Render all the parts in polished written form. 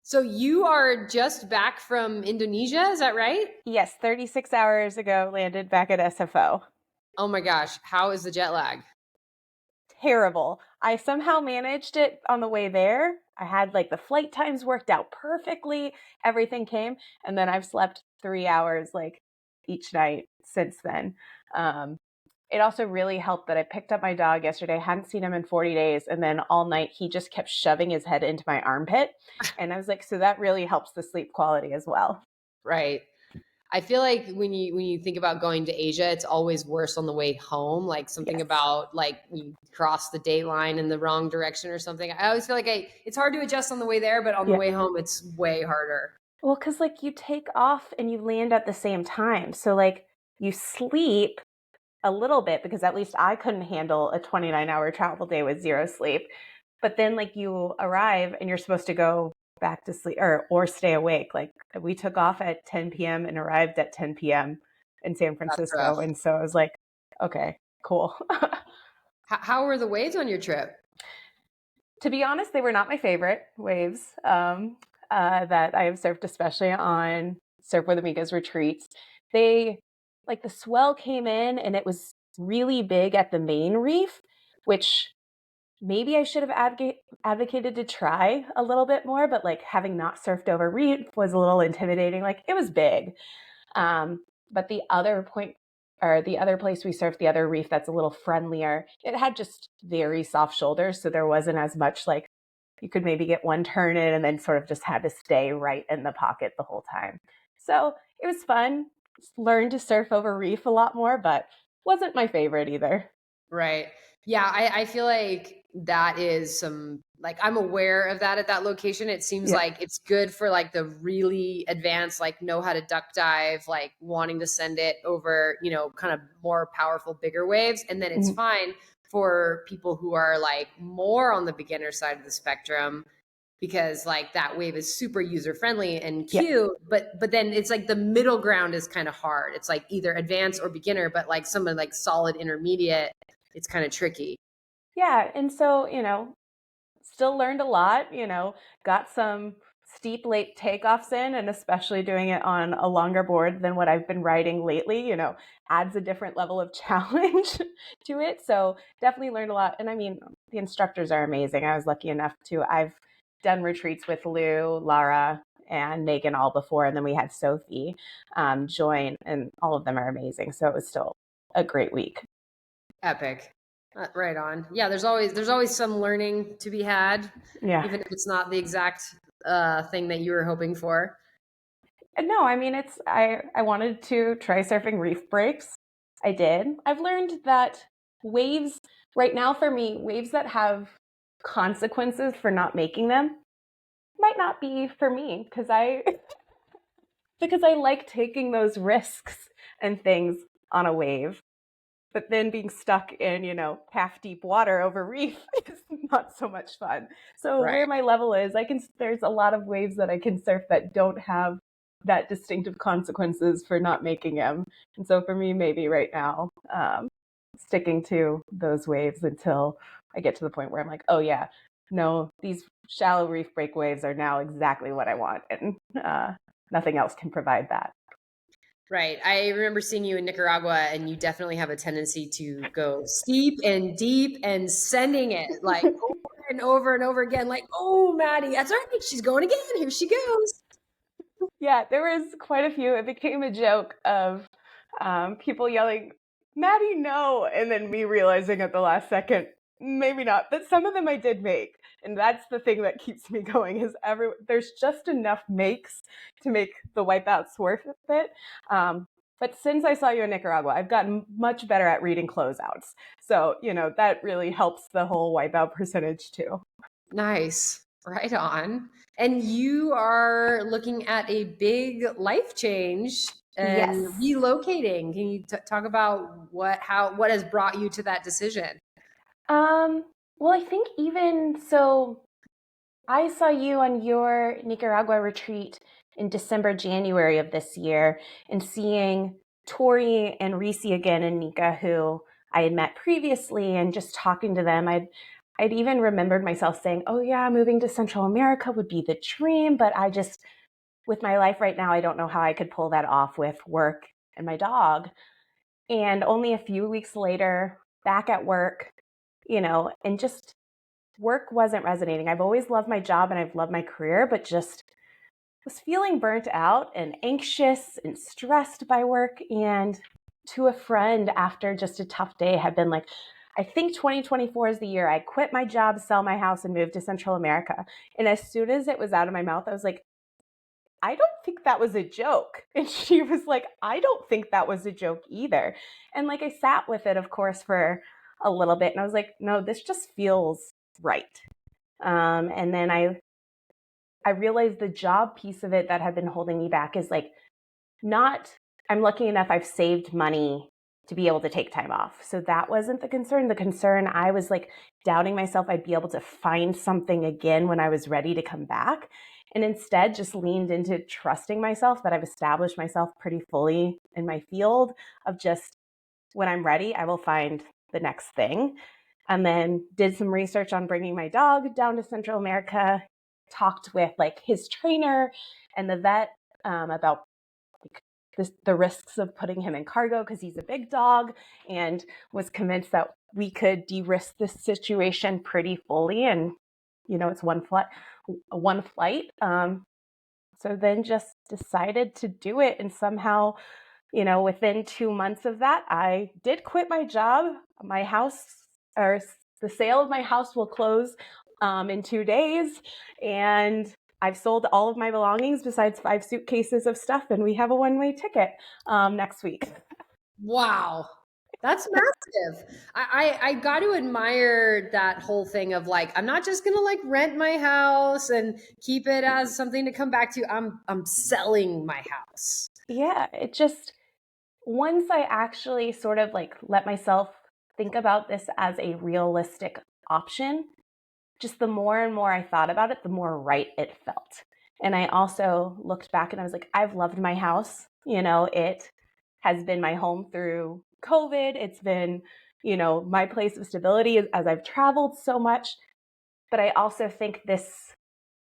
So you are just back from Indonesia, is that right? Yes, 36 hours ago, landed back at SFO. Oh my gosh, how is the jet lag? Terrible. I somehow managed it on the way there. I had like the flight times worked out perfectly. Everything came. And then I've slept 3 hours like each night since then. Um, it also really helped that I picked up my dog yesterday. I hadn't seen him in 40 days. And then all night he just kept shoving his head into my armpit. And I was like, so that really helps the sleep quality as well. Right. I feel like when you think about going to Asia, it's always worse on the way home. Like something Yes. about like you cross the date line in the wrong direction or something. I always feel like it's hard to adjust on the way there, but on the Yeah. way home, it's way harder. Well, because like you take off and you land at the same time. So like you sleep a little bit because at least I couldn't handle a 29-hour travel day with zero sleep. But then like you arrive and you're supposed to go back to sleep or stay awake. Like we took off at 10 p.m. and arrived at 10 p.m. in San That's Francisco. rough. And so I was like, okay, cool. How were the waves on your trip? To be honest, they were not my favorite waves that I have surfed, especially on Surf with Amigas retreats. They, like, the swell came in and it was really big at the main reef, which maybe I should have advocated to try a little bit more, but like having not surfed over reef was a little intimidating. Like, it was big. But the other point or the other place we surfed, the other reef that's a little friendlier, it had just very soft shoulders. So there wasn't as much like you could maybe get one turn in and then sort of just had to stay right in the pocket the whole time. So it was fun. Learned to surf over reef a lot more, but wasn't my favorite either. Right. Yeah, I feel like that is some like I'm aware of that at that location. It seems Yeah. like it's good for like the really advanced, like know how to duck dive, like wanting to send it over, kind of more powerful, bigger waves. And then it's Mhm. fine for people who are like more on the beginner side of the spectrum because like that wave is super user friendly and Yeah. cute, but then it's like the middle ground is kind of hard. It's like either advanced or beginner, but like someone like solid intermediate, it's kind of tricky. Yeah. And so, still learned a lot, got some steep late takeoffs in, and especially doing it on a longer board than what I've been riding lately, adds a different level of challenge to it. So definitely learned a lot. And I mean, the instructors are amazing. I was lucky enough I've done retreats with Lou, Lara, and Megan all before. And then we had Sophie join, and all of them are amazing. So it was still a great week. Epic. Right on. Yeah, there's always some learning to be had, Yeah. even if it's not the exact thing that you were hoping for. No, I mean I wanted to try surfing reef breaks. I did. I've learned that waves right now for me, waves that have consequences for not making them might not be for me because I because I like taking those risks and things on a wave. But then being stuck in, half deep water over reef is not so much fun. So Right. where my level is, there's a lot of waves that I can surf that don't have that distinctive consequences for not making them. And so for me, maybe right now, sticking to those waves until I get to the point where I'm like, oh yeah, no, these shallow reef break waves are now exactly what I want, and nothing else can provide that. Right. I remember seeing you in Nicaragua, and you definitely have a tendency to go steep and deep and sending it like over and over and over again. Like, oh, Maddie, that's right. She's going again. Here she goes. Yeah, there was quite a few. It became a joke of people yelling, Maddie, no, and then me realizing at the last second, maybe not. But some of them I did make. And that's the thing that keeps me going is there's just enough makes to make the wipeouts worth it. But since I saw you in Nicaragua, I've gotten much better at reading closeouts. So, that really helps the whole wipeout percentage too. Nice. Right on. And you are looking at a big life change and Yes. relocating. Can you talk about what has brought you to that decision? Um, well, I think even so, I saw you on your Nicaragua retreat in December, January of this year, and seeing Tori and Reese again and Nika, who I had met previously, and just talking to them. I'd even remembered myself saying, oh yeah, moving to Central America would be the dream. But I just, with my life right now, I don't know how I could pull that off with work and my dog. And only a few weeks later, back at work, and just work wasn't resonating. I've always loved my job and I've loved my career, but just was feeling burnt out and anxious and stressed by work. And to a friend after just a tough day had been like, I think 2024 is the year I quit my job, sell my house, and move to Central America. And as soon as it was out of my mouth, I was like, I don't think that was a joke. And she was like, I don't think that was a joke either. And like I sat with it, of course, for a little bit. And I was like, no, this just feels right. And then I realized the job piece of it that had been holding me back is like not, I'm lucky enough I've saved money to be able to take time off. So that wasn't the concern. The concern, I was like doubting myself I'd be able to find something again when I was ready to come back. And instead just leaned into trusting myself that I've established myself pretty fully in my field of just when I'm ready, I will find the next thing. And then did some research on bringing my dog down to Central America, talked with like his trainer and the vet about like the risks of putting him in cargo because he's a big dog, and was convinced that we could de-risk this situation pretty fully. And it's one flight. So then just decided to do it, and somehow within 2 months of that, I did quit my job. My house, or the sale of my house, will close in 2 days. And I've sold all of my belongings besides 5 suitcases of stuff, and we have a one-way ticket next week. Wow. That's massive. I got to admire that whole thing of like, I'm not just gonna like rent my house and keep it as something to come back to. I'm selling my house. Yeah, it just, once I actually sort of like let myself think about this as a realistic option, just the more and more I thought about it, the more right it felt. And I also looked back and I was like, I've loved my house. It has been my home through COVID. It's been, my place of stability as I've traveled so much. But I also think this,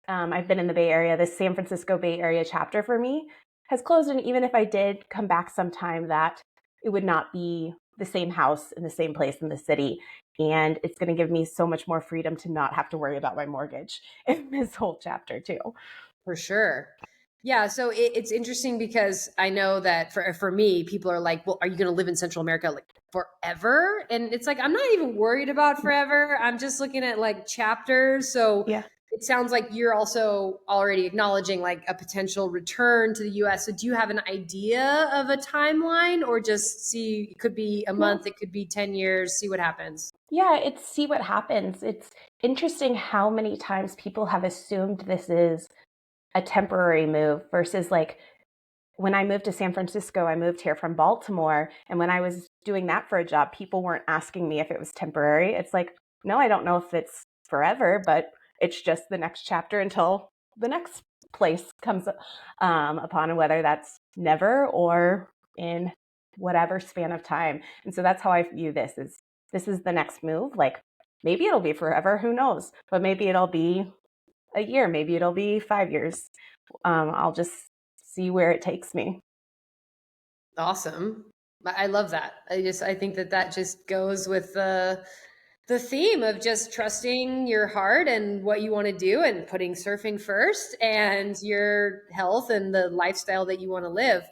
I've been in the Bay Area, this San Francisco Bay Area chapter for me has closed. And even if I did come back sometime, that it would not be the same house in the same place in the city. And it's going to give me so much more freedom to not have to worry about my mortgage in this whole chapter too. For sure. Yeah, so it's interesting because I know that for me, people are like, "Well, are you going to live in Central America like forever?" And it's like, I'm not even worried about forever. I'm just looking at like chapters. So Yeah. it sounds like you're also already acknowledging like a potential return to the US. So do you have an idea of a timeline, or just see, it could be a month, it could be 10 years, see what happens? Yeah, it's see what happens. It's interesting how many times people have assumed this is a temporary move versus like when I moved to San Francisco, I moved here from Baltimore. And when I was doing that for a job, people weren't asking me if it was temporary. It's like, no, I don't know if it's forever, but it's just the next chapter until the next place comes upon, and whether that's never or in whatever span of time. And so that's how I view this is the next move. Like maybe it'll be forever, who knows? But maybe it'll be a year, maybe it'll be 5 years. I'll just see where it takes me. Awesome. I love that. I think that just goes with the theme of just trusting your heart and what you want to do, and putting surfing first and your health and the lifestyle that you want to live.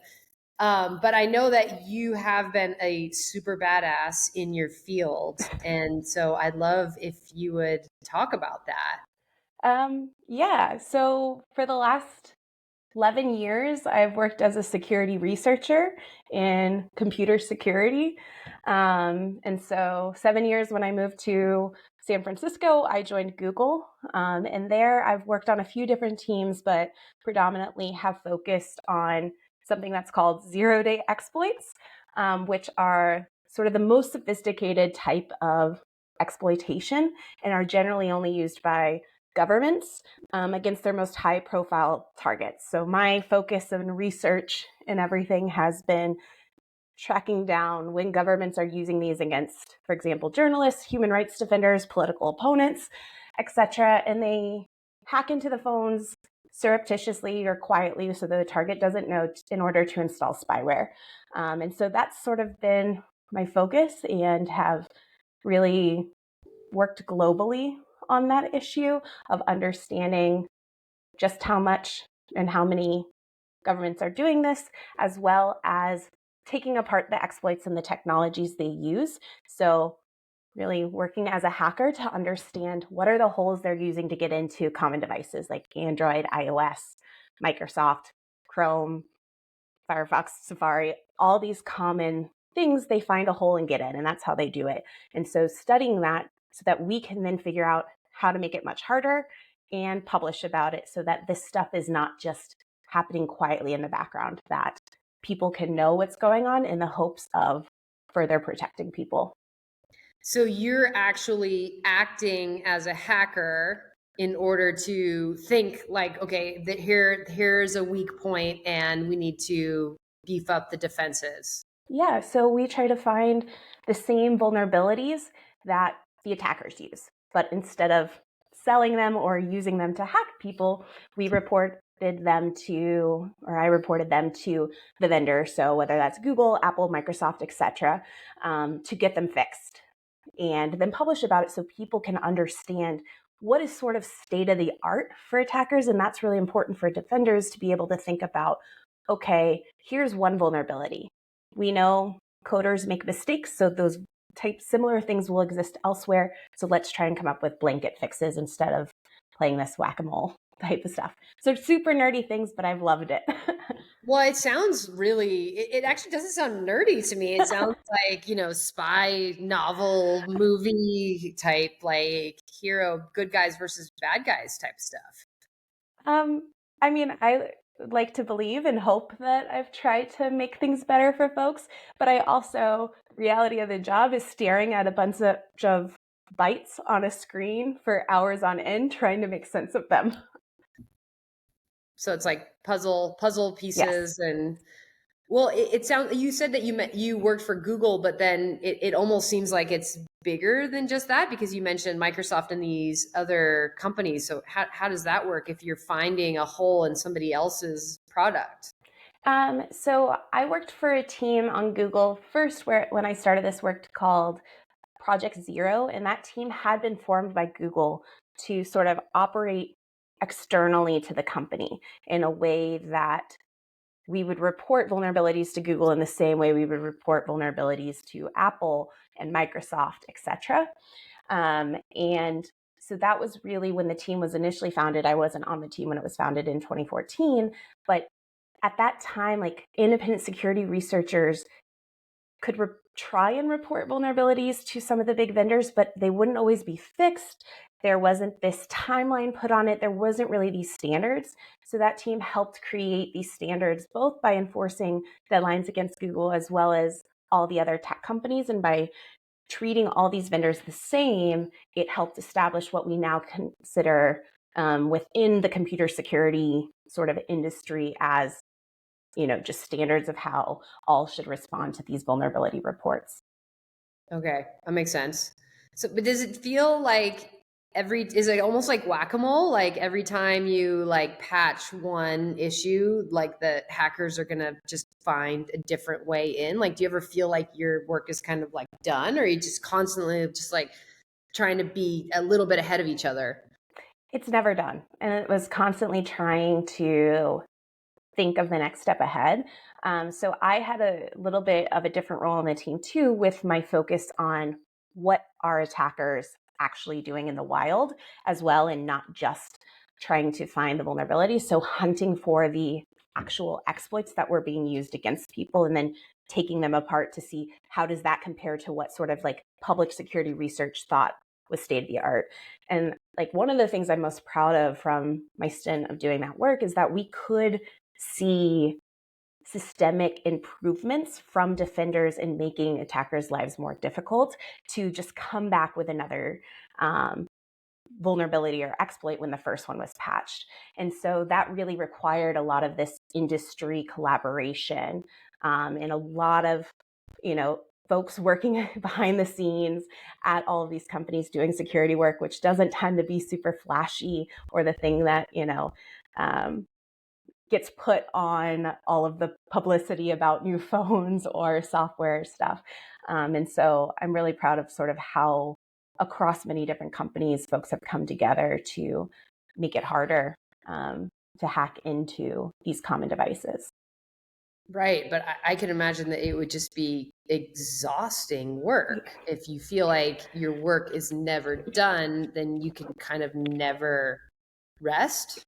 But I know that you have been a super badass in your field. And so I'd love if you would talk about that. Yeah, so for the last 11 years, I've worked as a security researcher in computer security. And so 7 years when I moved to San Francisco, I joined Google. And there I've worked on a few different teams, but predominantly have focused on something that's called zero-day exploits, which are sort of the most sophisticated type of exploitation and are generally only used by governments against their most high profile targets. So my focus and research and everything has been tracking down when governments are using these against, for example, journalists, human rights defenders, political opponents, etc. And they hack into the phones surreptitiously or quietly so the target doesn't know in order to install spyware. And so that's sort of been my focus, and have really worked globally on that issue of understanding just how much and how many governments are doing this, as well as taking apart the exploits and the technologies they use. So really working as a hacker to understand what are the holes they're using to get into common devices like Android, iOS, Microsoft, Chrome, Firefox, Safari, all these common things they find a hole and get in, and that's how they do it. And so studying that so that we can then figure out how to make it much harder and publish about it so that this stuff is not just happening quietly in the background, that people can know what's going on in the hopes of further protecting people. So you're actually acting as a hacker in order to think like, okay, that here's a weak point and we need to beef up the defenses. Yeah, so we try to find the same vulnerabilities that the attackers use, but instead of selling them or using them to hack people, we reported them to, or I reported them to the vendor. So whether that's Google, Apple, Microsoft, etc., to get them fixed, and then publish about it so people can understand what is sort of state of the art for attackers. And that's really important for defenders to be able to think about, okay, here's one vulnerability. We know coders make mistakes, so those type similar things will exist elsewhere. So let's try and come up with blanket fixes instead of playing this whack-a-mole type of stuff. So super nerdy things, but I've loved it. Well, it sounds really, it actually doesn't sound nerdy to me. It sounds like, spy novel movie type, like hero, good guys versus bad guys type stuff. I mean, I like to believe and hope that I've tried to make things better for folks, but I also, reality of the job is staring at a bunch of bytes on a screen for hours on end trying to make sense of them. So it's like puzzle Yes. pieces. And well, it sounds, you said that you worked for Google, but then it almost seems like it's bigger than just that, because you mentioned Microsoft and these other companies. So how does that work if you're finding a hole in somebody else's product? So I worked for a team on Google first, where when I started this worked called Project Zero, and that team had been formed by Google to sort of operate externally to the company in a way that we would report vulnerabilities to Google in the same way we would report vulnerabilities to Apple and Microsoft, etc. And so that was really when the team was initially founded. I wasn't on the team when it was founded in 2014, but at that time, like independent security researchers could try and report vulnerabilities to some of the big vendors, but they wouldn't always be fixed. There wasn't this timeline put on it. There wasn't really these standards. So that team helped create these standards, both by enforcing deadlines against Google as well as all the other tech companies. And by treating all these vendors the same, it helped establish what we now consider within the computer security sort of industry as just standards of how all should respond to these vulnerability reports. Okay, that makes sense. So, but does it feel like is it almost like whack-a-mole? Like every time you like patch one issue, like the hackers are gonna just find a different way in? Like, do you ever feel like your work is kind of like done, or are you just constantly just like trying to be a little bit ahead of each other? It's never done. And it was constantly trying to think of the next step ahead. So I had a little bit of a different role in the team too, with my focus on what are attackers actually doing in the wild as well, and not just trying to find the vulnerabilities. So hunting for the actual exploits that were being used against people, and then taking them apart to see how does that compare to what sort of like public security research thought was state of the art. And like one of the things I'm most proud of from my stint of doing that work is that we could see systemic improvements from defenders in making attackers' lives more difficult to just come back with another vulnerability or exploit when the first one was patched. And so that really required a lot of this industry collaboration and a lot of folks working behind the scenes at all of these companies doing security work, which doesn't tend to be super flashy or the thing that, um, gets put on all of the publicity about new phones or software stuff. And so I'm really proud of sort of how across many different companies, folks have come together to make it harder to hack into these common devices. Right, but I can imagine that it would just be exhausting work. If you feel like your work is never done, then you can kind of never rest.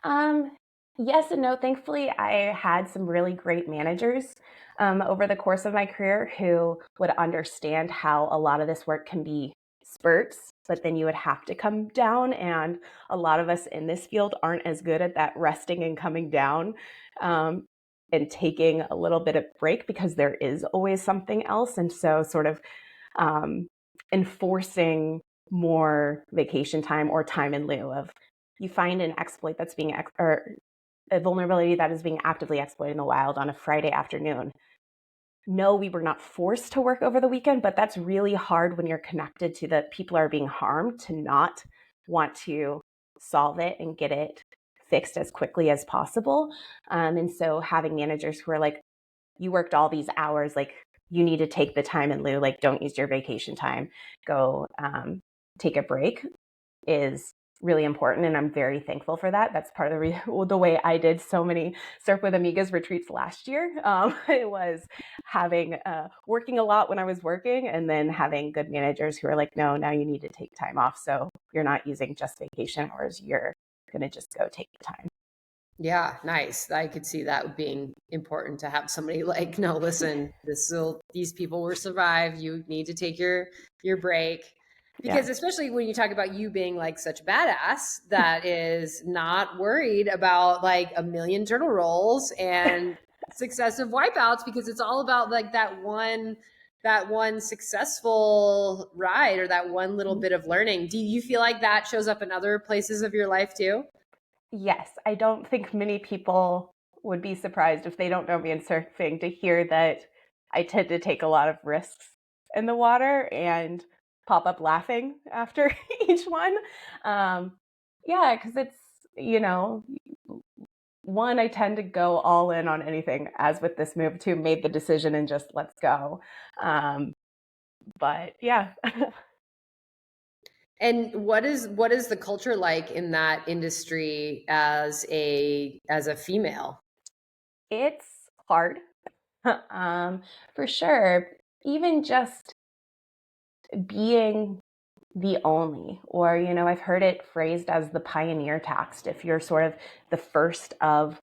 Um, yes and no. Thankfully, I had some really great managers over the course of my career who would understand how a lot of this work can be spurts, but then you would have to come down. And a lot of us in this field aren't as good at that resting and coming down um, and taking a little bit of break because there is always something else. And so, sort of um, enforcing more vacation time or time in lieu of you find an exploit that's being or a vulnerability that is being actively exploited in the wild on a Friday afternoon. No, we were not forced to work over the weekend, but that's really hard when you're connected to the people are being harmed to not want to solve it and get it fixed as quickly as possible. And so having managers who are like, you worked all these hours, like you need to take the time in lieu, like don't use your vacation time, go take a break is really important, and I'm very thankful for that. That's part of the way I did so many Surf with Amigas retreats last year. It was having working a lot when I was working, and then having good managers who are like, no, now you need to take time off, so you're not using just vacation hours. You're gonna just go take the time. Yeah, nice. I could see that being important to have somebody like, no, listen, these people will survive. You need to take your break. Yeah. Because especially when you talk about you being like such a badass that is not worried about like a million turtle rolls and successive wipeouts, because it's all about like that one successful ride or that one little bit of learning. Do you feel like that shows up in other places of your life too? Yes, I don't think many people would be surprised if they don't know me in surfing to hear that I tend to take a lot of risks in the water and pop up laughing after each one. Um, yeah, because it's, you know, one, I tend to go all in on anything, as with this move, too, made the decision and just let's go. Um, but yeah, And what is the culture like in that industry as a female? it's hard for sure. Even just being the only, or, I've heard it phrased as the pioneer tax. If you're sort of the first of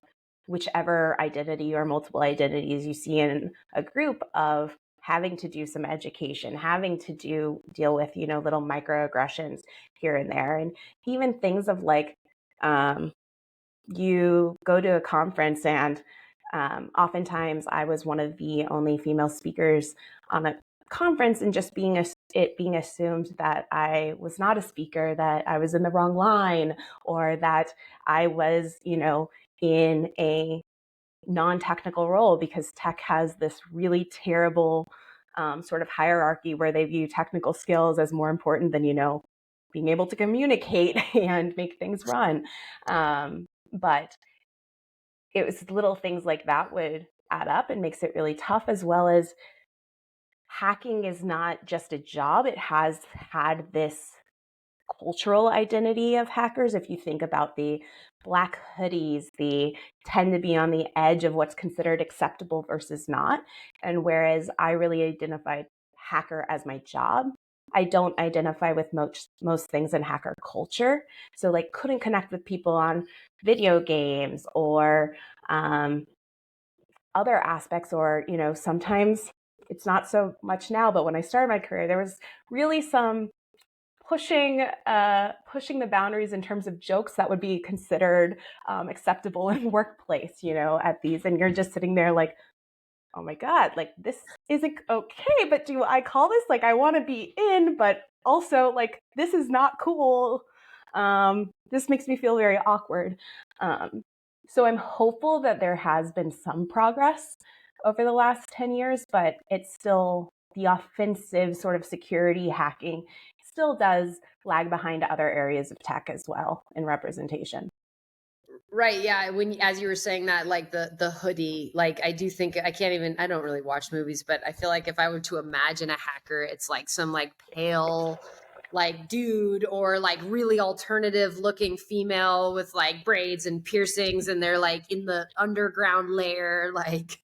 whichever identity or multiple identities you see in a group, of having to do some education, having to deal with, little microaggressions here and there. And even things of like, you go to a conference and oftentimes I was one of the only female speakers on a conference, and just it being assumed that I was not a speaker, that I was in the wrong line, or that I was, in a non-technical role, because tech has this really terrible sort of hierarchy where they view technical skills as more important than, being able to communicate and make things run. But it was little things like that would add up and makes it really tough, as well as hacking is not just a job. It has had this cultural identity of hackers. If you think about the black hoodies, they tend to be on the edge of what's considered acceptable versus not. And whereas I really identified hacker as my job, I don't identify with most things in hacker culture. So like couldn't connect with people on video games or other aspects, or sometimes it's not so much now, but when I started my career, there was really some pushing the boundaries in terms of jokes that would be considered acceptable in workplace, at these, and you're just sitting there like, oh my god, like this isn't okay, but do I call this, like I want to be in, but also like this is not cool. This makes me feel very awkward. So I'm hopeful that there has been some progress over the last 10 years, but it's still the offensive sort of security hacking still does lag behind other areas of tech as well in representation. Right, yeah, when as you were saying that, like, the hoodie, like, I do think I can't even I don't really watch movies, but I feel like if I were to imagine a hacker, it's like some, like, pale, like, dude or, like, really alternative looking female with, like, braids and piercings, and they're, like, in the underground lair, like,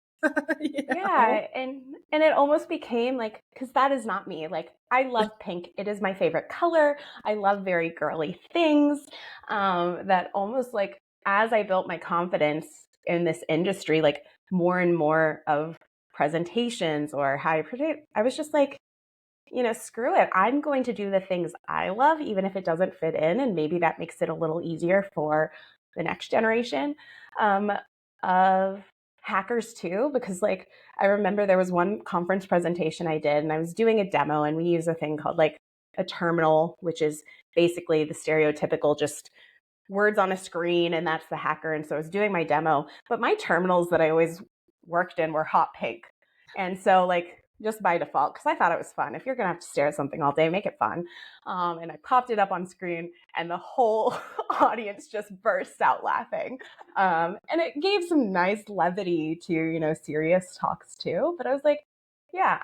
you know? Yeah, and it almost became like, because that is not me. Like, I love pink. It is my favorite color. I love very girly things. That almost like as I built my confidence in this industry, like more and more of presentations or how I present, I was just like, screw it. I'm going to do the things I love, even if it doesn't fit in, and maybe that makes it a little easier for the next generation of hackers too, because like I remember there was one conference presentation I did and I was doing a demo and we use a thing called like a terminal, which is basically the stereotypical just words on a screen and that's the hacker. And so I was doing my demo, but my terminals that I always worked in were hot pink. And so like just by default, because I thought it was fun. If you're gonna have to stare at something all day, make it fun. And I popped it up on screen, and the whole audience just burst out laughing. And it gave some nice levity to serious talks too. But I was like, yeah,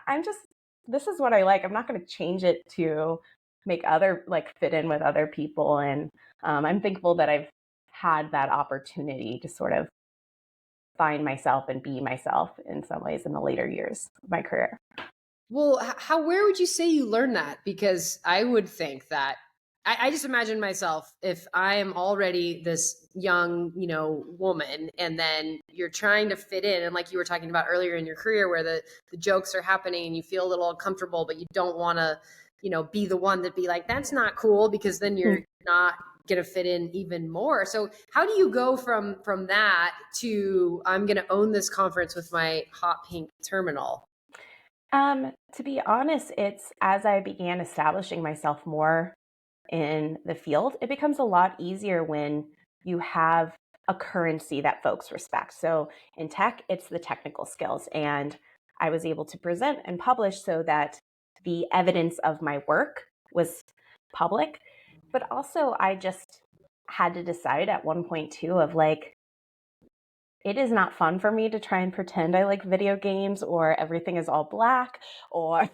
this is what I like. I'm not going to change it to make other like fit in with other people. And I'm thankful that I've had that opportunity to sort of find myself and be myself in some ways in the later years of my career. Well, how where would you say you learned that? Because I would think that I just imagine myself if I am already this young, woman, and then you're trying to fit in, and like you were talking about earlier in your career, where the jokes are happening and you feel a little uncomfortable, but you don't want to, be the one that be like, that's not cool, because then you're not gonna fit in even more. So how do you go from that to I'm gonna own this conference with my hot pink terminal? To be honest, it's as I began establishing myself more in the field, it becomes a lot easier when you have a currency that folks respect. So in tech, it's the technical skills. And I was able to present and publish so that the evidence of my work was public. But also, I just had to decide at one point too of like, it is not fun for me to try and pretend I like video games or everything is all black or,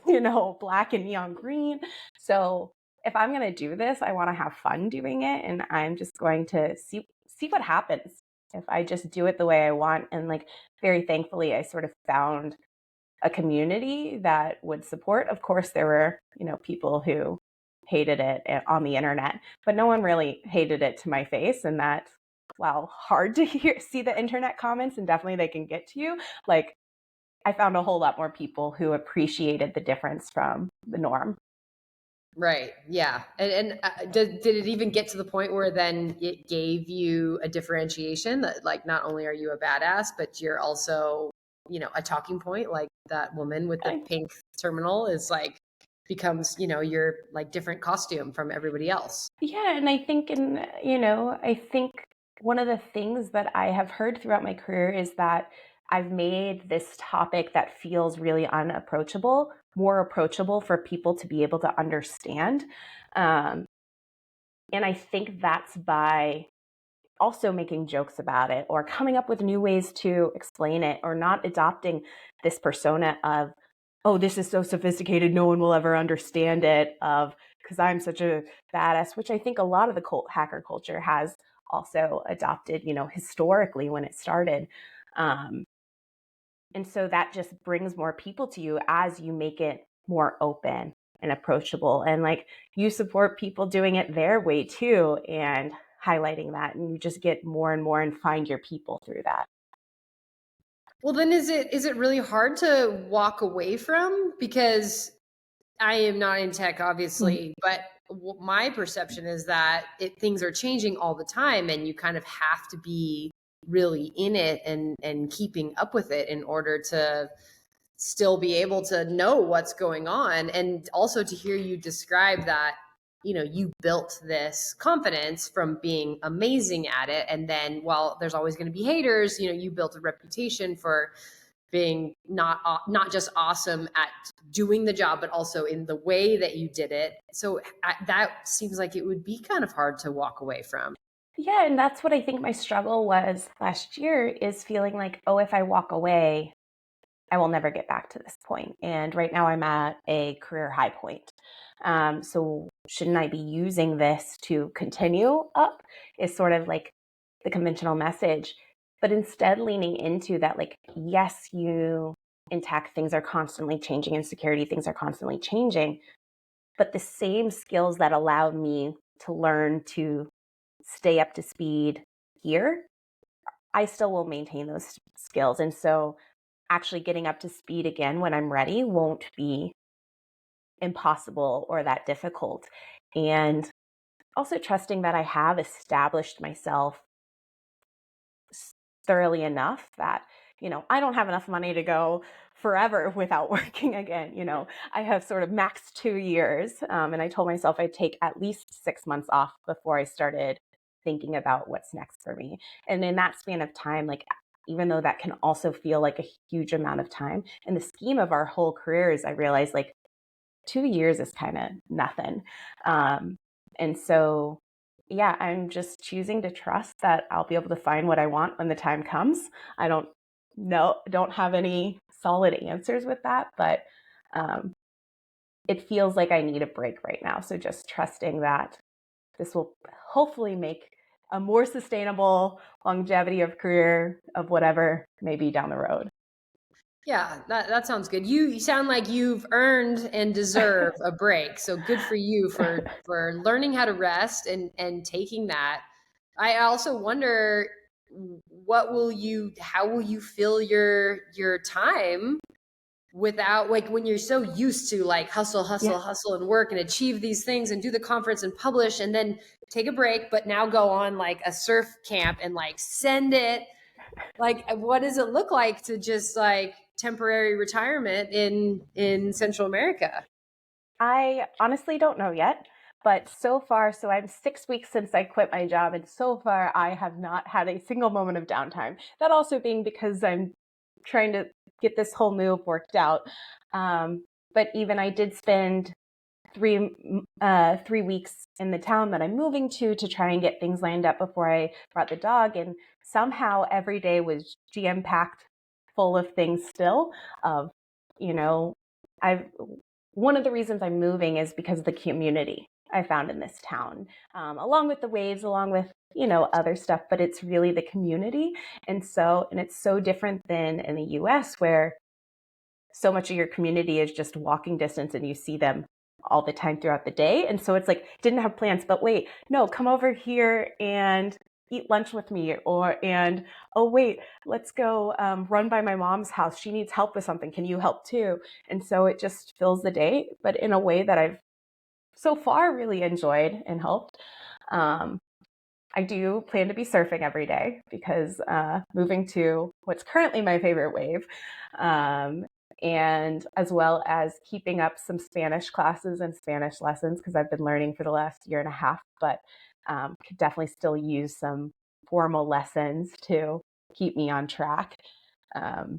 black and neon green. So if I'm going to do this, I want to have fun doing it. And I'm just going to see what happens if I just do it the way I want. And like, very thankfully, I sort of found a community that would support. Of course, there were, people who hated it on the internet, but no one really hated it to my face. And that, while hard to see the internet comments, and definitely they can get to you, like I found a whole lot more people who appreciated the difference from the norm. Right. Yeah. And did it even get to the point where then it gave you a differentiation that, like, not only are you a badass, but you're also, a talking point? Like that woman with the I, pink terminal is like becomes, your like different costume from everybody else. yeah, and I think one of the things that I have heard throughout my career is that I've made this topic that feels really unapproachable more approachable for people to be able to understand. Um, and I think that's by also making jokes about it or coming up with new ways to explain it or not adopting this persona of, oh, this is so sophisticated, no one will ever understand it, of because I'm such a badass, which I think a lot of the hacker culture has also adopted, historically when it started. Um, and so that just brings more people to you as you make it more open and approachable. And like you support people doing it their way too and highlighting that. And you just get more and more and find your people through that. Well, then is it really hard to walk away from? Because I am not in tech, Mhm. obviously, but my perception is that things are changing all the time, and you kind of have to be really in it and keeping up with it in order to still be able to know what's going on, and also to hear you describe that you built this confidence from being amazing at it, and then while there's always going to be haters, you built a reputation for being not just awesome at doing the job, but also in the way that you did it. So that seems like it would be kind of hard to walk away from. Yeah, and that's what I think my struggle was last year, is feeling like, oh, if I walk away, I will never get back to this point. And right now I'm at a career high point. So shouldn't I be using this to continue up? Is sort of like the conventional message. But instead leaning into that, like, yes, you in tech, things are constantly changing, in security, things are constantly changing. But the same skills that allowed me to learn to stay up to speed here, I still will maintain those skills. And so actually getting up to speed again when I'm ready won't be impossible or that difficult. And also trusting that I have established myself thoroughly enough that, I don't have enough money to go forever without working again. I have sort of max 2 years. And I told myself I'd take at least 6 months off before I started thinking about what's next for me. And in that span of time, like, even though that can also feel like a huge amount of time, in the scheme of our whole careers, I realized like 2 years is kind of nothing. And so, yeah, I'm just choosing to trust that I'll be able to find what I want when the time comes. I don't have any solid answers with that, but it feels like I need a break right now. So just trusting that this will hopefully make a more sustainable longevity of career of whatever may be down the road. Yeah, that sounds good. You sound like you've earned and deserve a break. So good for you for learning how to rest and taking that. I also wonder how will you fill your time without, like, when you're so used to like hustle, Yeah. hustle, hustle and work and achieve these things and do the conference and publish and then take a break, but now go on like a surf camp and like send it. Like, what does it look like to just like temporary retirement in Central America? I honestly don't know yet, but so far, so I'm 6 weeks since I quit my job, and so far I have not had a single moment of downtime. That also being because I'm trying to get this whole move worked out. But even I did spend 3 weeks in the town that I'm moving to try and get things lined up before I brought the dog, and somehow every day was jam packed full of things still. Of you know, I've One of the reasons I'm moving is because of the community I found in this town, along with the waves, along with other stuff. But it's really the community, and it's so different than in the U.S. where so much of your community is just walking distance and you see them all the time throughout the day. And so it's like, didn't have plans, but wait, no, come over here and eat lunch with me. And oh, wait, let's go run by my mom's house. She needs help with something. Can you help too? And so it just fills the day, but in a way that I've so far really enjoyed and helped. Um, I do plan to be surfing every day because moving to what's currently my favorite wave, um, and as well as keeping up some Spanish classes and Spanish lessons because I've been learning for the last year and a half, but could definitely still use some formal lessons to keep me on track. Um,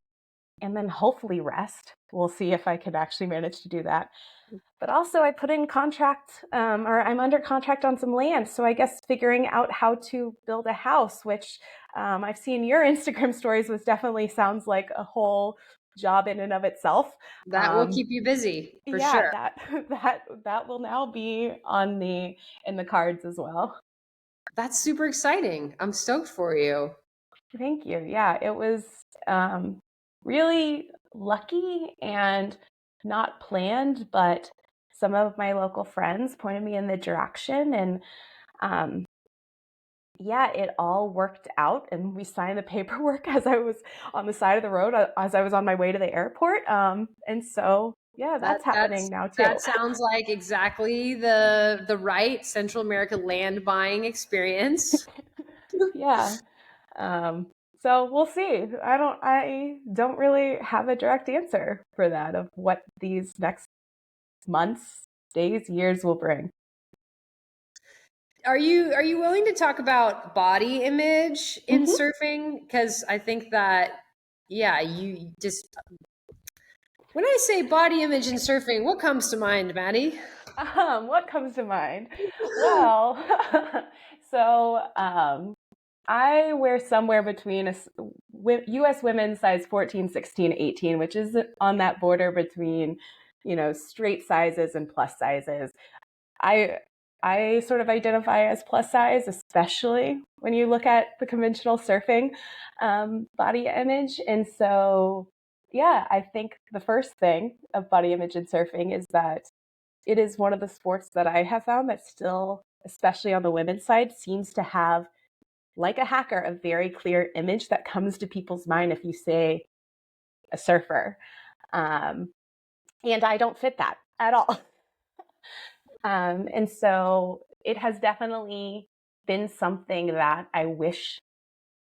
and then hopefully rest. We'll see if I can actually manage to do that. But also, I put in contract, or I'm under contract on some land. So I guess figuring out how to build a house, which I've seen your Instagram stories, was definitely sounds like a whole job in and of itself. That will keep you busy for Yeah, sure. that will now be on the in the cards as well. That's super exciting. I'm stoked for you. Thank you. Yeah, it was really lucky and not planned, but some of my local friends pointed me in the direction, and um, yeah, it all worked out. And we signed the paperwork as I was on the side of the road, as I was on my way to the airport. And so, yeah, That that's happening that's now too. that sounds like exactly the right Central America land buying experience. Yeah. Um, so we'll see. I don't really have a direct answer for that of what these next months, days, years will bring. Are you willing to talk about body image in Hmm. surfing? Because I think that Yeah, you just, when I say body image in surfing, what comes to mind, Maddie? What comes to mind? Well, so I wear somewhere between US women's size 14, 16, 18, which is on that border between, straight sizes and plus sizes. I I sort of identify as plus size, especially when you look at the conventional surfing body image. And so, yeah, I think the first thing of body image in surfing is that it is one of the sports that I have found that still, especially on the women's side, seems to have, like a hacker, a very clear image that comes to people's mind if you say a surfer. Um, and I don't fit that at all. And so it has definitely been something that I wish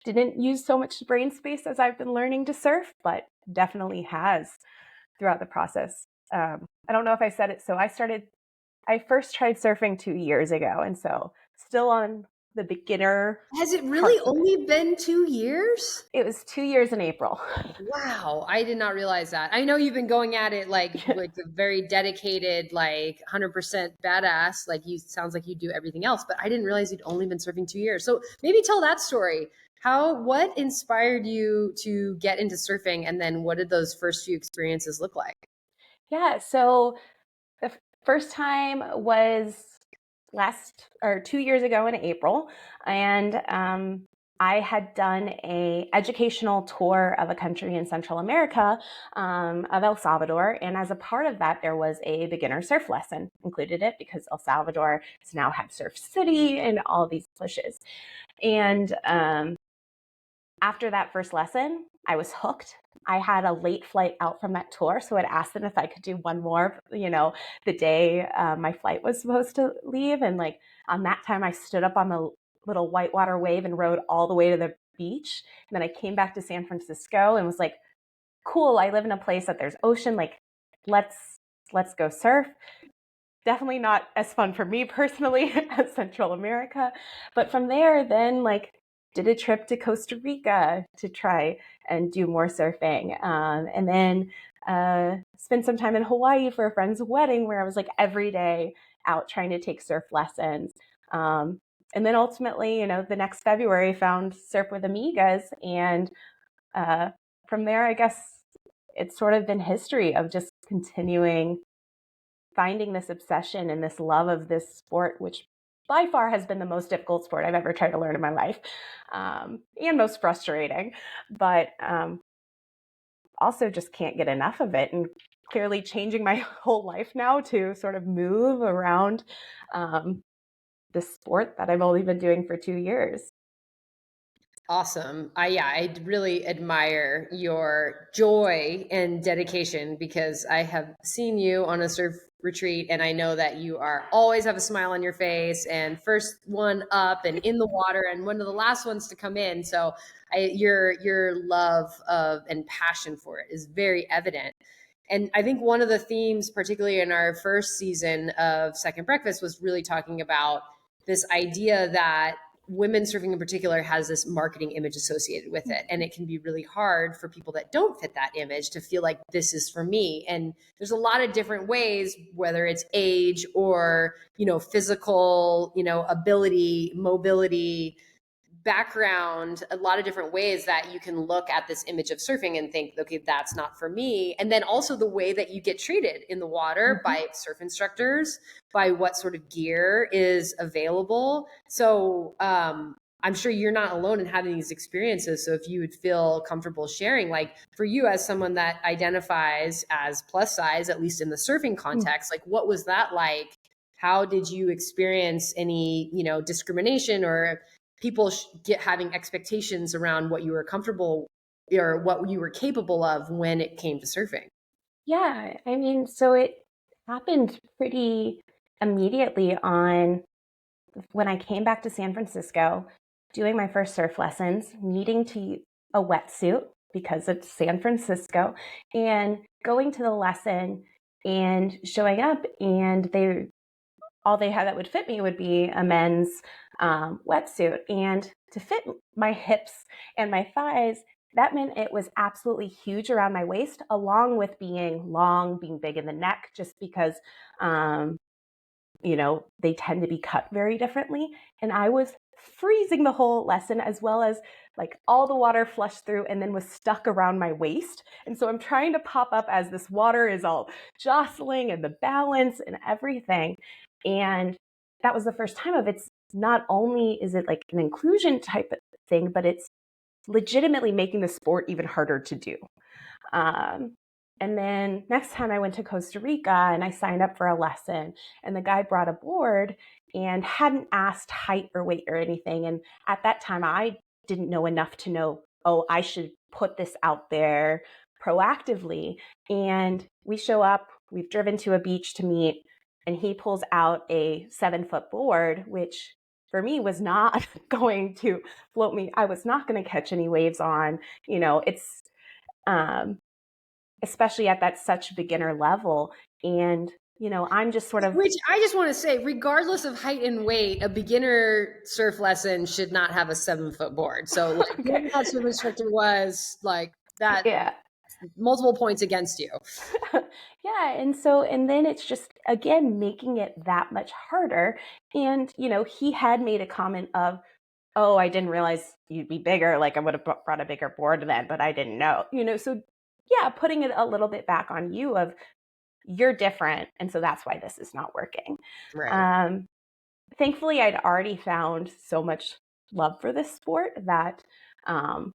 didn't use so much brain space as I've been learning to surf, but definitely has throughout the process. I don't know if I said it. So I first tried surfing 2 years ago. And so still on the beginner Has it really parts of it. only been 2 years? It was 2 years in April. Wow, I did not realize that. I know you've been going at it like a very dedicated, like 100% badass. Like you sounds like you do everything else, but I didn't realize you'd only been surfing 2 years. So maybe tell that story. What inspired you to get into surfing, and then what did those first few experiences look like? Yeah. So the first time was 2 years ago in April, and I had done a educational tour of a country in Central America, of El Salvador, and as a part of that, there was a beginner surf lesson included it because El Salvador has now had Surf City and all these pushes. And after that first lesson, I was hooked. I had a late flight out from that tour, so I'd asked them if I could do one more, the day my flight was supposed to leave. And like on that time, I stood up on the little whitewater wave and rode all the way to the beach. And then I came back to San Francisco and was like, cool, I live in a place that there's ocean. Like, let's go surf. Definitely not as fun for me personally as Central America. But from there, then like did a trip to Costa Rica to try and do more surfing. And then spent some time in Hawaii for a friend's wedding where I was like every day out trying to take surf lessons. And then ultimately, the next February found Surf with Amigas. And uh, from there, I guess it's sort of been history of just continuing finding this obsession and this love of this sport, which by far has been the most difficult sport I've ever tried to learn in my life, and most frustrating, but also just can't get enough of it. And clearly changing my whole life now to sort of move around this sport that I've only been doing for 2 years. Awesome. I really admire your joy and dedication because I have seen you on a surf retreat and I know that you are always have a smile on your face and first one up and in the water and one of the last ones to come in. So your love of and passion for it is very evident. And I think one of the themes, particularly in our first season of Second Breakfast, was really talking about this idea that women surfing in particular has this marketing image associated with it. And it can be really hard for people that don't fit that image to feel like this is for me. And there's a lot of different ways, whether it's age or, physical, ability, mobility, background, a lot of different ways that you can look at this image of surfing and think, okay, that's not for me. And then also the way that you get treated in the water by surf instructors, by what sort of gear is available. So I'm sure you're not alone in having these experiences. So if you would feel comfortable sharing, like for you as someone that identifies as plus size, at least in the surfing context, like what was that like? How did you experience any, discrimination or people having expectations around what you were comfortable or what you were capable of when it came to surfing? Yeah, I mean, so it happened pretty immediately on when I came back to San Francisco, doing my first surf lessons, needing to use a wetsuit because it's San Francisco, and going to the lesson and showing up, and all they had that would fit me would be a men's wetsuit, and to fit my hips and my thighs, that meant it was absolutely huge around my waist, along with being long, being big in the neck, just because, um, they tend to be cut very differently. And I was freezing the whole lesson, as well as like all the water flushed through and then was stuck around my waist. And so I'm trying to pop up as this water is all jostling and the balance and everything. And that was the first time of it's not only is it like an inclusion type of thing, but it's legitimately making the sport even harder to do. Um, and then next time I went to Costa Rica and I signed up for a lesson, and the guy brought a board and hadn't asked height or weight or anything. And at that time, I didn't know enough to know, oh, I should put this out there proactively. And we show up, we've driven to a beach to meet, and he pulls out a 7-foot board, which for me was not going to float me. I was not going to catch any waves on. It's um, especially at that such beginner level. And, I'm just sort of, Which I just want to say, regardless of height and weight, a beginner surf lesson should not have a 7-foot board. So, like, okay. whoever that surf instructor was, like, that Yeah. multiple points against you. Yeah. And then it's just, again, making it that much harder. And, he had made a comment of, oh, I didn't realize you'd be bigger. Like I would have brought a bigger board then, but I didn't know, so yeah, putting it a little bit back on you of you're different. And so that's why this is not working. Right. Um, Thankfully, I'd already found so much love for this sport that um,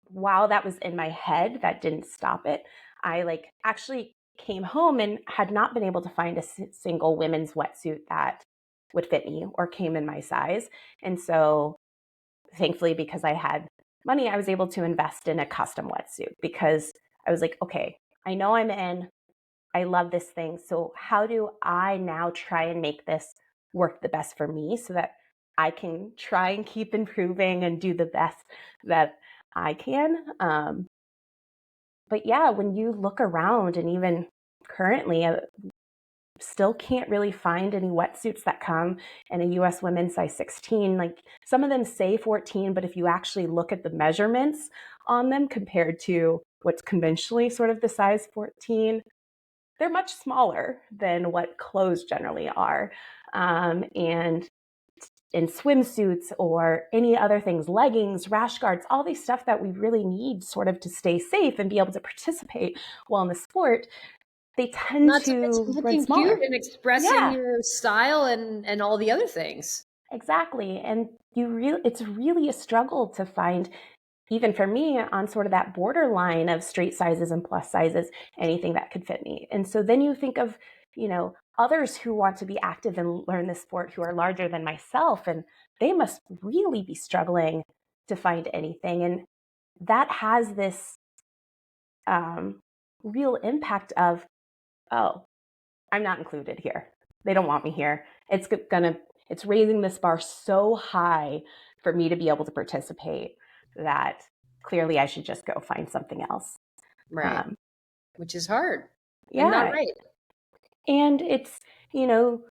while that was in my head, that didn't stop it. I actually came home and had not been able to find a single women's wetsuit that would fit me or came in my size. And so thankfully, because I had money, I was able to invest in a custom wetsuit because I was like, okay, I know I'm in, I love this thing. So how do I now try and make this work the best for me so that I can try and keep improving and do the best that I can? But yeah, when you look around and even currently, still can't really find any wetsuits that come in a US women's size 16. Like some of them say 14, but if you actually look at the measurements on them compared to what's conventionally sort of the size 14, they're much smaller than what clothes generally are. And in swimsuits or any other things, leggings, rash guards, all these stuff that we really need sort of to stay safe and be able to participate well in the sport, they tend Not to to mention run looking cute smaller. and expressing Yeah, your style and all the other things. exactly. And it's really a struggle to find, even for me, on sort of that borderline of straight sizes and plus sizes, anything that could fit me. And so then you think of, others who want to be active and learn this sport who are larger than myself, and they must really be struggling to find anything. And that has this um, real impact of, oh, I'm not included here. They don't want me here. It's raising this bar so high for me to be able to participate that clearly I should just go find something else. Right. Um, Which is hard and not yeah. right. And it's, you know,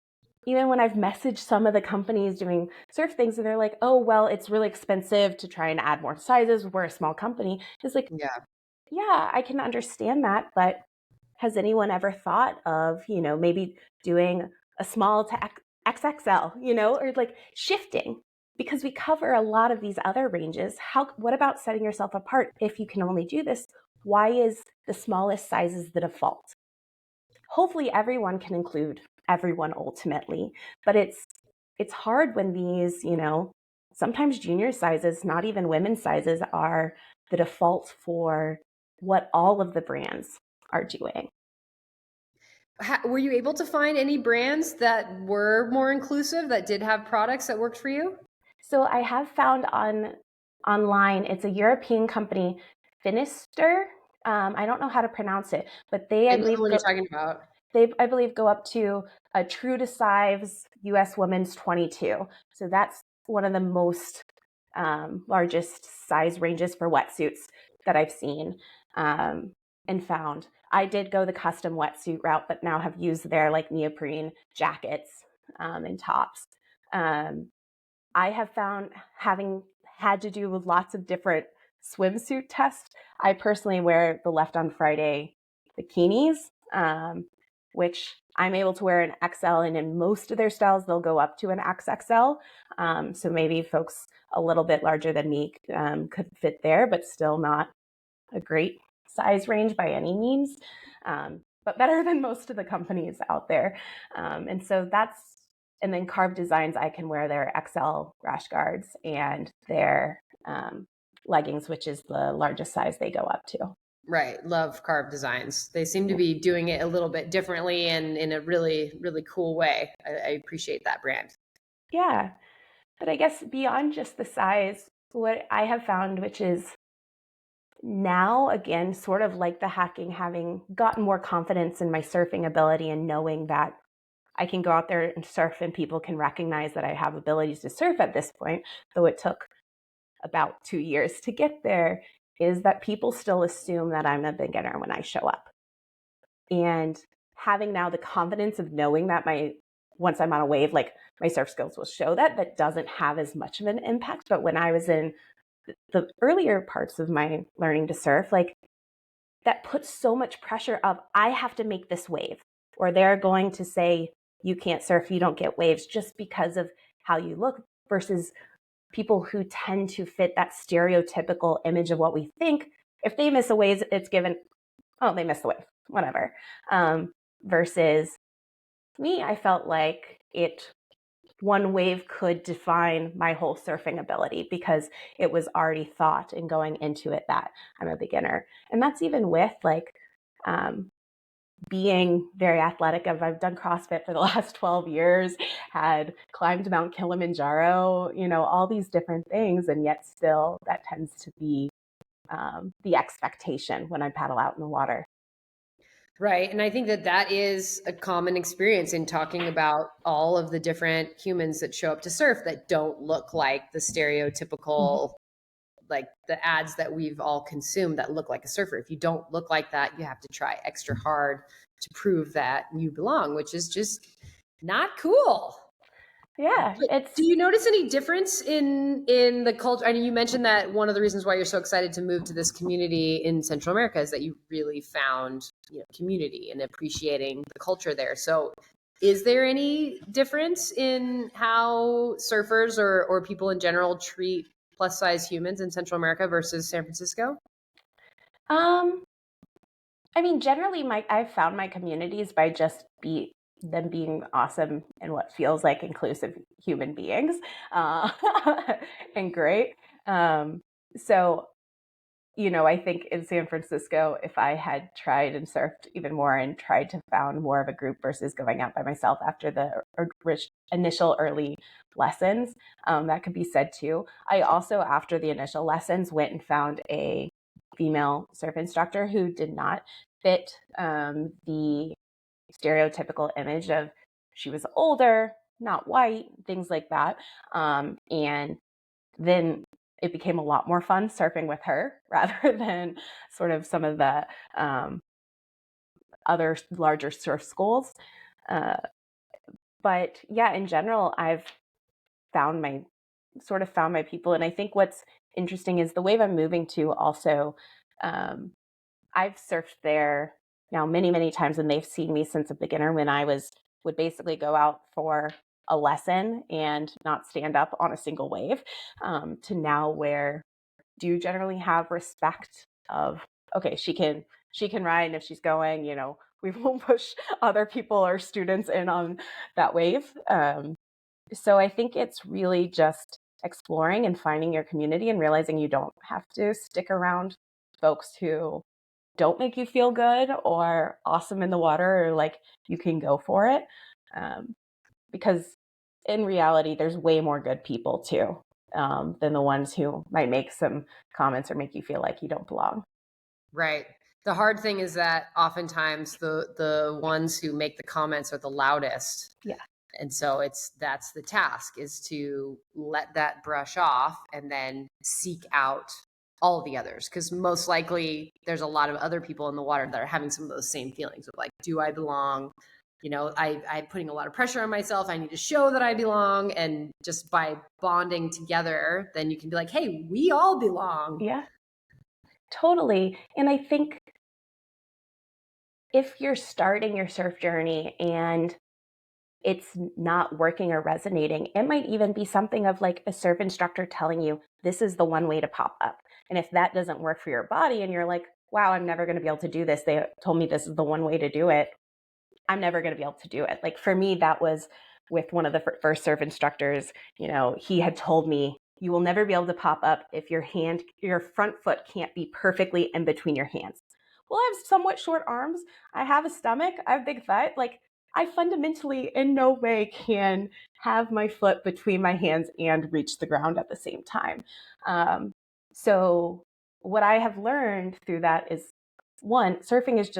even when I've messaged some of the companies doing surf things and they're like, oh, well, it's really expensive to try and add more sizes. We're a small company. It's like, Yeah. yeah, I can understand that. But has anyone ever thought of, maybe doing a small to XXL, or like shifting? Because we cover a lot of these other ranges. What about setting yourself apart if you can only do this? Why is the smallest sizes the default? Hopefully everyone can include everyone ultimately, but it's hard when these, sometimes junior sizes, not even women's sizes, are the default for what all of the brands are doing. Were you able to find any brands that were more inclusive that did have products that worked for you? So I have found online, it's a European company, Finister. I don't know how to pronounce it, but I know the one you're talking about. I believe go up to a true to size US women's 22. So that's one of the most largest size ranges for wetsuits that I've seen and found. I did go the custom wetsuit route, but now have used their like neoprene jackets and tops. Um, I have found, having had to do with lots of different swimsuit test. I personally wear the Left on Friday bikinis, which I'm able to wear an XL, and in most of their styles, they'll go up to an XXL. So maybe folks a little bit larger than me could fit there, but still not a great size range by any means, but better than most of the companies out there. And so and then Carve Designs, I can wear their XL rash guards and their leggings, which is the largest size they go up to. Right. Love Carve Designs. They seem to be doing it a little bit differently and in a really, really cool way. I appreciate that brand. Yeah. But I guess beyond just the size, what I have found, which is now, again, sort of like the hacking, having gotten more confidence in my surfing ability and knowing that I can go out there and surf and people can recognize that I have abilities to surf at this point, though it took about 2 years to get there, is that people still assume that I'm a beginner when I show up. And having now the confidence of knowing that once I'm on a wave, like my surf skills will show that doesn't have as much of an impact. But when I was in the earlier parts of my learning to surf, like that puts so much pressure of I have to make this wave, or they're going to say you can't surf, you don't get waves just because of how you look, versus people who tend to fit that stereotypical image of what we think. If they miss a wave, it's given, oh, they missed the wave, whatever. Versus me, I felt like one wave could define my whole surfing ability because it was already thought and going into it that I'm a beginner. And that's even with like being very athletic. I've done CrossFit for the last 12 years, had climbed Mount Kilimanjaro, all these different things. And yet still that tends to be the expectation when I paddle out in the water. Right. And I think that is a common experience in talking about all of the different humans that show up to surf that don't look like the stereotypical, like the ads that we've all consumed that look like a surfer. If you don't look like that, you have to try extra hard to prove that you belong, which is just not cool. Yeah, Do you notice any difference in the culture? I mean, you mentioned that one of the reasons why you're so excited to move to this community in Central America is that you really found community and appreciating the culture there. So, is there any difference in how surfers or people in general treat plus size humans in Central America versus San Francisco? I mean, generally, I've found my communities by just them being awesome and what feels like inclusive human beings, uh, and great. So, I think in San Francisco, if I had tried and surfed even more and tried to found more of a group versus going out by myself after the initial early lessons, that could be said too. I also, after the initial lessons, went and found a female surf instructor who did not fit the stereotypical image of she was older, not white, things like that. And then it became a lot more fun surfing with her rather than sort of some of the other larger surf schools. But yeah, in general, I've found my people. And I think what's interesting is the wave I'm moving to also, I've surfed there now many, many times, and they've seen me since a beginner when would basically go out for a lesson and not stand up on a single wave, to now where do you generally have respect of, okay, she can ride, and if she's going, we won't push other people or students in on that wave. So I think it's really just exploring and finding your community and realizing you don't have to stick around folks who don't make you feel good or awesome in the water, or like you can go for it. Because in reality, there's way more good people too, than the ones who might make some comments or make you feel like you don't belong. Right. The hard thing is that oftentimes the ones who make the comments are the loudest. Yeah. And so that's the task, is to let that brush off and then seek out all the others. Because most likely there's a lot of other people in the water that are having some of those same feelings of like, do I belong? I'm putting a lot of pressure on myself. I need to show that I belong. And just by bonding together, then you can be like, hey, we all belong. Yeah. Totally. And I think if you're starting your surf journey and it's not working or resonating, it might even be something of like a surf instructor telling you this is the one way to pop up. And if that doesn't work for your body and you're like, wow, I'm never going to be able to do this. They told me this is the one way to do it. I'm never going to be able to do it. Like for me, that was with one of the first surf instructors. He had told me, you will never be able to pop up if your front foot can't be perfectly in between your hands. Well, I have somewhat short arms. I have a stomach. I have big thighs. Like I fundamentally in no way can have my foot between my hands and reach the ground at the same time. So what I have learned through that is, one, surfing is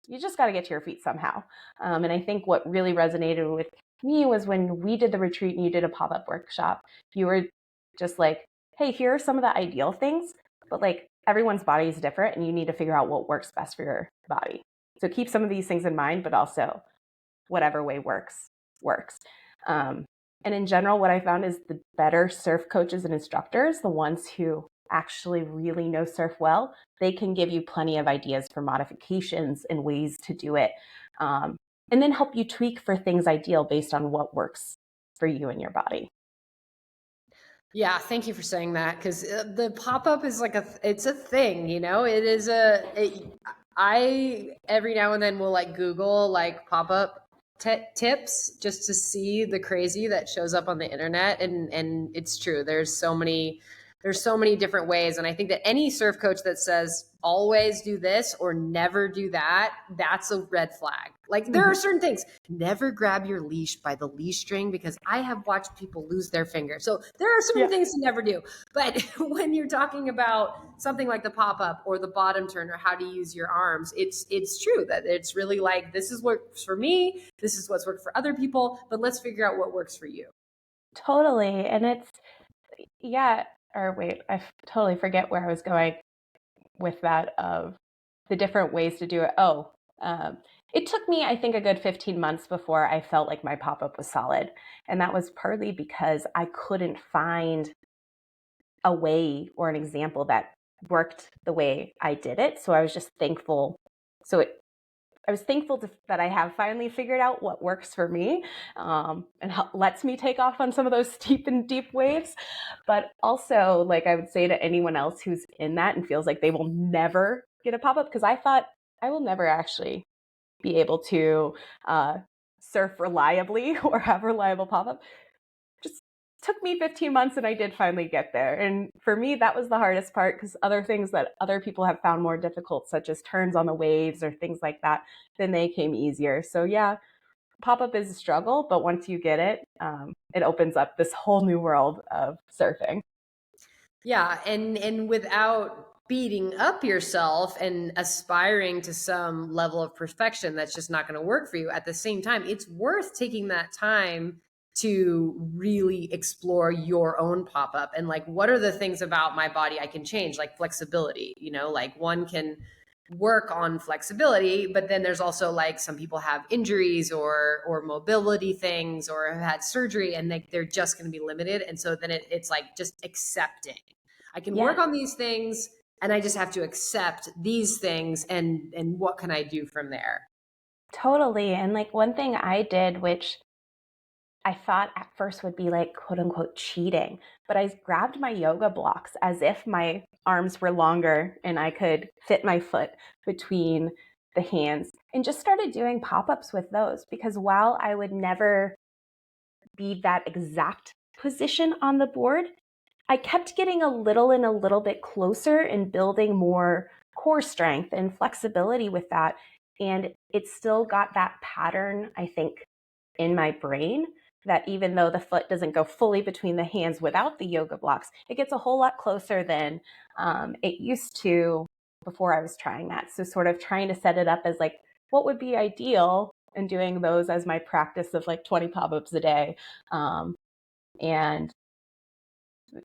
you just got to get to your feet somehow. And I think what really resonated with me was when we did the retreat and you did a pop-up workshop, you were just like, hey, here are some of the ideal things, but like everyone's body is different and you need to figure out what works best for your body. So keep some of these things in mind, but also whatever way works. And in general, what I found is the better surf coaches and instructors, the ones who actually really know surf well, they can give you plenty of ideas for modifications and ways to do it. And then help you tweak for things ideal based on what works for you and your body. Yeah, thank you for saying that, because the pop-up is like it's a thing, it is I every now and then will like Google like pop-up tips just to see the crazy that shows up on the internet, and it's true. There's so many different ways, and I think that any surf coach that says always do this or never do that, that's a red flag. Like there are certain things. Never grab your leash by the leash string, because I have watched people lose their finger. So there are certain things to never do. But when you're talking about something like the pop-up or the bottom turn or how to use your arms, it's true that it's really like, this is what works for me, this is what's worked for other people, but let's figure out what works for you. Totally. And or wait, I totally forget where I was going with that, of the different ways to do it. It took me, I think, a good 15 months before I felt like my pop-up was solid. And that was partly because I couldn't find a way or an example that worked the way I did it. So I was just thankful. I was thankful that I have finally figured out what works for me, and lets me take off on some of those steep and deep waves. But also, like I would say to anyone else who's in that and feels like they will never get a pop-up, because I thought I will never actually be able to surf reliably or have reliable pop-up. Just took me 15 months and I did finally get there. And for me, that was the hardest part, because other things that other people have found more difficult, such as turns on the waves or things like that, then they came easier. So yeah, pop-up is a struggle, but once you get it, it opens up this whole new world of surfing. Yeah, and without beating up yourself and aspiring to some level of perfection that's just not going to work for you. At the same time, it's worth taking that time to really explore your own pop-up and like, what are the things about my body I can change, like flexibility, like one can work on flexibility, but then there's also like some people have injuries or mobility things or have had surgery, and they're just going to be limited. And so then it's like just accepting, I can Yeah, work on these things, and I just have to accept these things, and what can I do from there? totally. And like one thing I did, which I thought at first would be like quote unquote cheating, but I grabbed my yoga blocks as if my arms were longer and I could fit my foot between the hands and just started doing pop ups with those, because while I would never be that exact position on the board, I kept getting a little and a little bit closer and building more core strength and flexibility with that. And it still got that pattern, I think, in my brain, that even though the foot doesn't go fully between the hands without the yoga blocks, it gets a whole lot closer than it used to before I was trying that. So sort of trying to set it up as like, what would be ideal, and doing those as my practice of like 20 pop-ups a day. And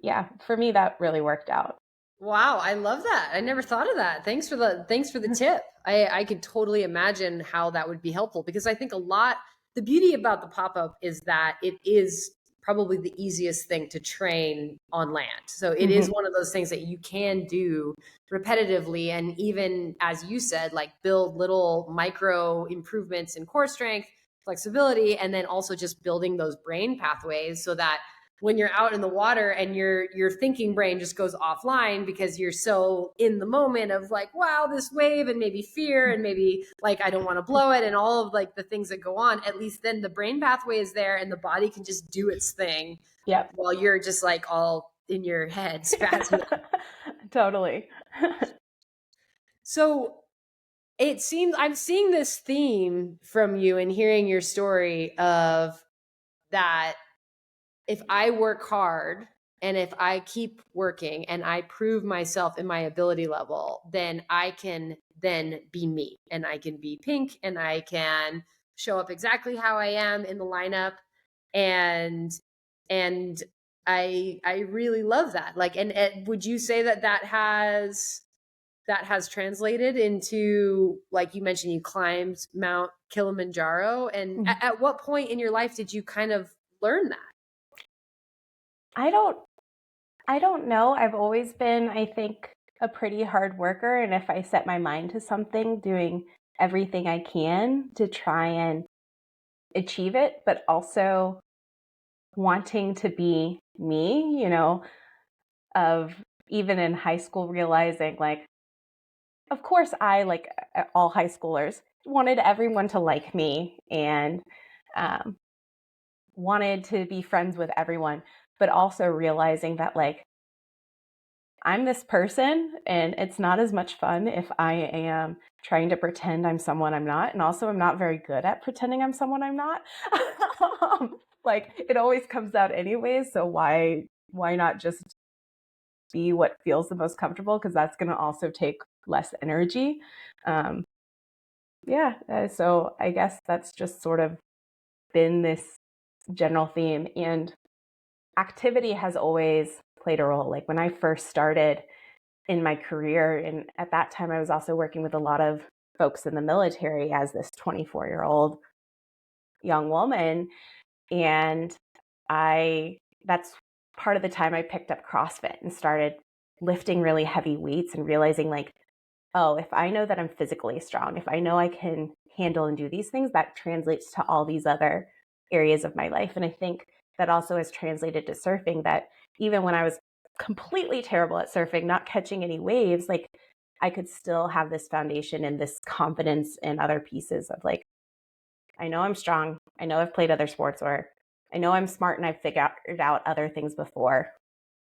yeah, for me, that really worked out. Wow, I love that. I never thought of that. Thanks for the tip. I could totally imagine how that would be helpful, because I think the beauty about the pop-up is that it is probably the easiest thing to train on land. So it is Mm-hmm. one of those things that you can do repetitively. And even as you said, like build little micro improvements in core strength, flexibility, and then also just building those brain pathways so that when you're out in the water and your thinking brain just goes offline because you're so in the moment of like, wow, this wave, and maybe fear, and maybe like I don't want to blow it, and all of like the things that go on, at least then the brain pathway is there and the body can just do its thing. Yep. While you're just like all in your head spazzing. Totally. So it seems I'm seeing this theme from you and hearing your story of that if I work hard and if I keep working and I prove myself in my ability level, then I can then be me and I can be Pink and I can show up exactly how I am in the lineup. And and I really love that. Like, and would you say that that has translated into, like you mentioned, you climbed Mount Kilimanjaro, and at what point in your life did you kind of learn that? I don't know. I've always been, I think, a pretty hard worker. And if I set my mind to something, doing everything I can to try and achieve it, but also wanting to be me, of even in high school, realizing like, of course, I, like all high schoolers, wanted everyone to like me and um, wanted to be friends with everyone, but also realizing that like, I'm this person and it's not as much fun if I am trying to pretend I'm someone I'm not. And also, I'm not very good at pretending I'm someone I'm not. Like, it always comes out anyways. So why not just be what feels the most comfortable? Because that's going to also take less energy. Um, yeah. So I guess that's just sort of been this general theme. And activity has always played a role. Like when I first started in my career, and at that time I was also working with a lot of folks in the military as this 24-year-old young woman, and that's part of the time I picked up CrossFit and started lifting really heavy weights and realizing like, oh, if I know that I'm physically strong, if I know I can handle and do these things, that translates to all these other areas of my life. And I think that also has translated to surfing, that even when I was completely terrible at surfing, not catching any waves, like I could still have this foundation and this confidence in other pieces of like, I know I'm strong. I know I've played other sports, or I know I'm smart and I've figured out other things before.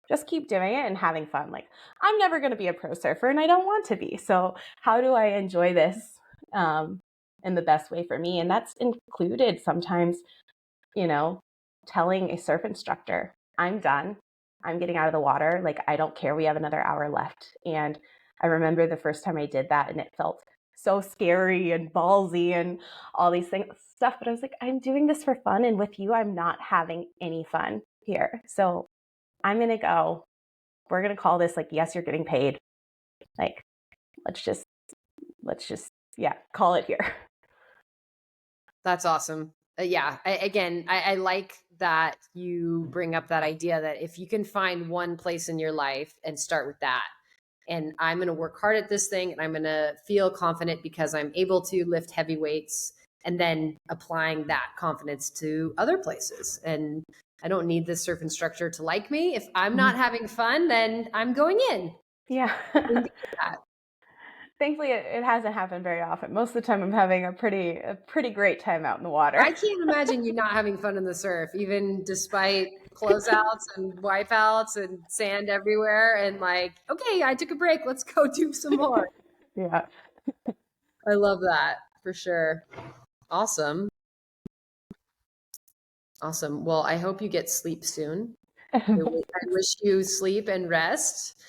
Just keep doing it and having fun. Like, I'm never going to be a pro surfer and I don't want to be. So how do I enjoy this in the best way for me? And that's included sometimes, telling a surf instructor, I'm done. I'm getting out of the water. Like, I don't care. We have another hour left. And I remember the first time I did that and it felt so scary and ballsy and all these stuff. But I was like, I'm doing this for fun. And with you, I'm not having any fun here. So I'm going to go. We're going to call this like, yes, you're getting paid. Like, let's just, yeah, call it here. That's awesome. Yeah. I like that you bring up that idea that if you can find one place in your life and start with that, and I'm going to work hard at this thing and I'm going to feel confident because I'm able to lift heavy weights, and then applying that confidence to other places. And I don't need this surf instructor to like me. If I'm not having fun, then I'm going in. Yeah. Thankfully, it hasn't happened very often. Most of the time, I'm having a pretty great time out in the water. I can't imagine you not having fun in the surf, even despite closeouts and wipeouts and sand everywhere. And like, okay, I took a break. Let's go do some more. Yeah. I love that for sure. Awesome. Awesome. Well, I hope you get sleep soon. I wish you sleep and rest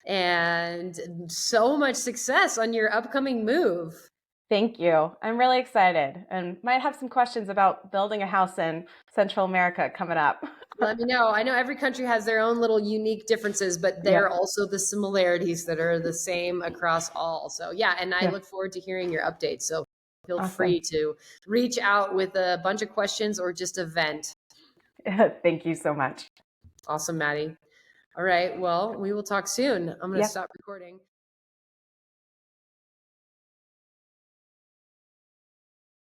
and so much success on your upcoming move. Thank you. I'm really excited and might have some questions about building a house in Central America coming up. Let me know. I know every country has their own little unique differences, but there are also the similarities that are the same across all. So yeah, and I look forward to hearing your updates. So feel free to reach out with a bunch of questions or just a vent. Thank you so much. Awesome, Maddie. All right. Well, we will talk soon. I'm going to Yep. stop recording.